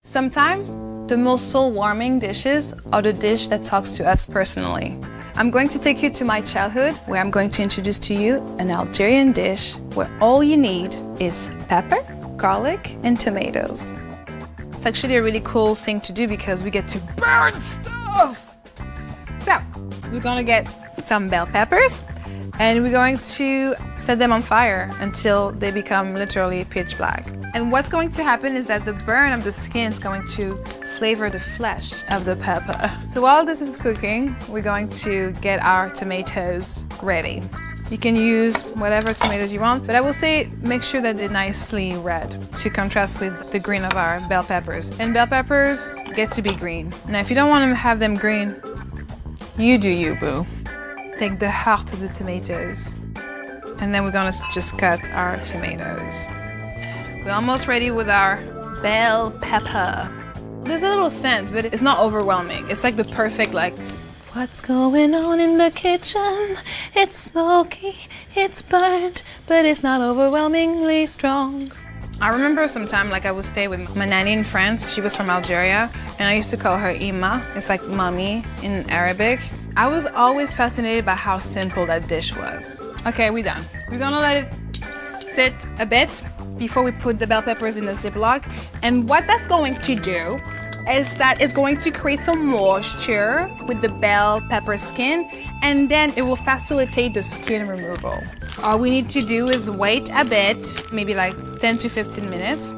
Sometimes, the most soul-warming dishes are the dish that talks to us personally. I'm going to take you to my childhood, where I'm going to introduce to you an Algerian dish where all you need is pepper, garlic, and tomatoes. It's actually a really cool thing to do because we get to burn stuff! So, we're gonna get some bell peppers, and we're going to set them on fire until they become literally pitch black. And what's going to happen is that the burn of the skin is going to flavor the flesh of the pepper. So while this is cooking, we're going to get our tomatoes ready. You can use whatever tomatoes you want, but I will say make sure that they're nicely red to contrast with the green of our bell peppers. And bell peppers get to be green. Now if you don't want to have them green, you do you, boo. Take the heart of the tomatoes, and then we're gonna just cut our tomatoes. We're almost ready with our bell pepper. There's a little scent, but it's not overwhelming. It's like the perfect, like, what's going on in the kitchen? It's smoky, it's burnt, but it's not overwhelmingly strong. I remember sometime, like I would stay with my nanny in France. She was from Algeria, and I used to call her Ima. It's like mommy in Arabic. I was always fascinated by how simple that dish was. Okay, we're done. We're gonna let it sit a bit before we put the bell peppers in the Ziploc. And what that's going to do is that it's going to create some moisture with the bell pepper skin, and then it will facilitate the skin removal. All we need to do is wait a bit, maybe like 10 to 15 minutes.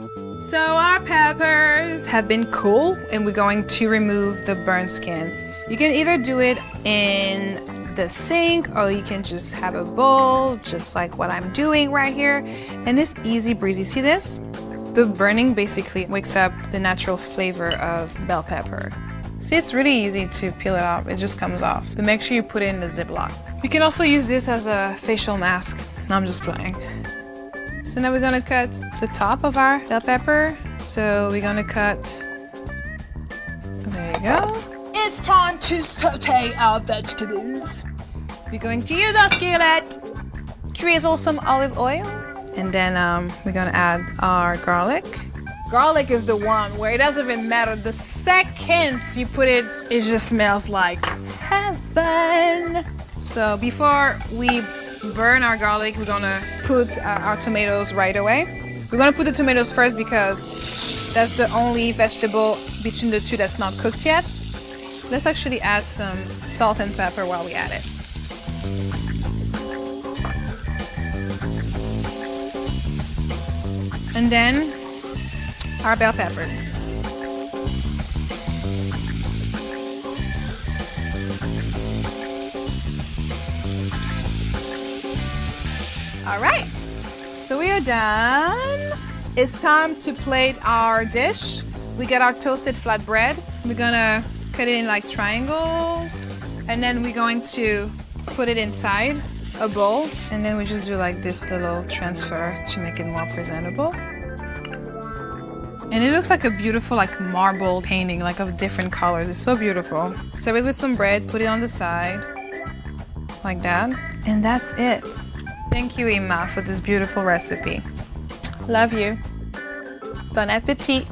So our peppers have been cooled, and we're going to remove the burnt skin. You can either do it in the sink, or you can just have a bowl, just like what I'm doing right here. And it's easy breezy. See this? The burning basically wakes up the natural flavor of bell pepper. See, it's really easy to peel it off. It just comes off. But make sure you put it in the Ziploc. You can also use this as a facial mask. No, I'm just playing. So now we're gonna cut the top of our bell pepper. So we're gonna cut, there you go. It's time to saute our vegetables. We're going to use our skillet, drizzle some olive oil, and then we're gonna add our garlic. Garlic is the one where it doesn't even matter. The second you put it, it just smells like heaven. So before we burn our garlic, we're gonna put our tomatoes right away. We're gonna put the tomatoes first because that's the only vegetable between the two that's not cooked yet. Let's actually add some salt and pepper while we add it. And then our bell peppers. All right, so we are done. It's time to plate our dish. We got our toasted flatbread. We're gonna cut it in like triangles, and then we're going to put it inside a bowl, and then we just do like this little transfer to make it more presentable. And it looks like a beautiful like marble painting, like of different colors. It's so beautiful. Serve it with some bread, put it on the side, like that, and that's it. Thank you, Ima, for this beautiful recipe. Love you. Bon appetit.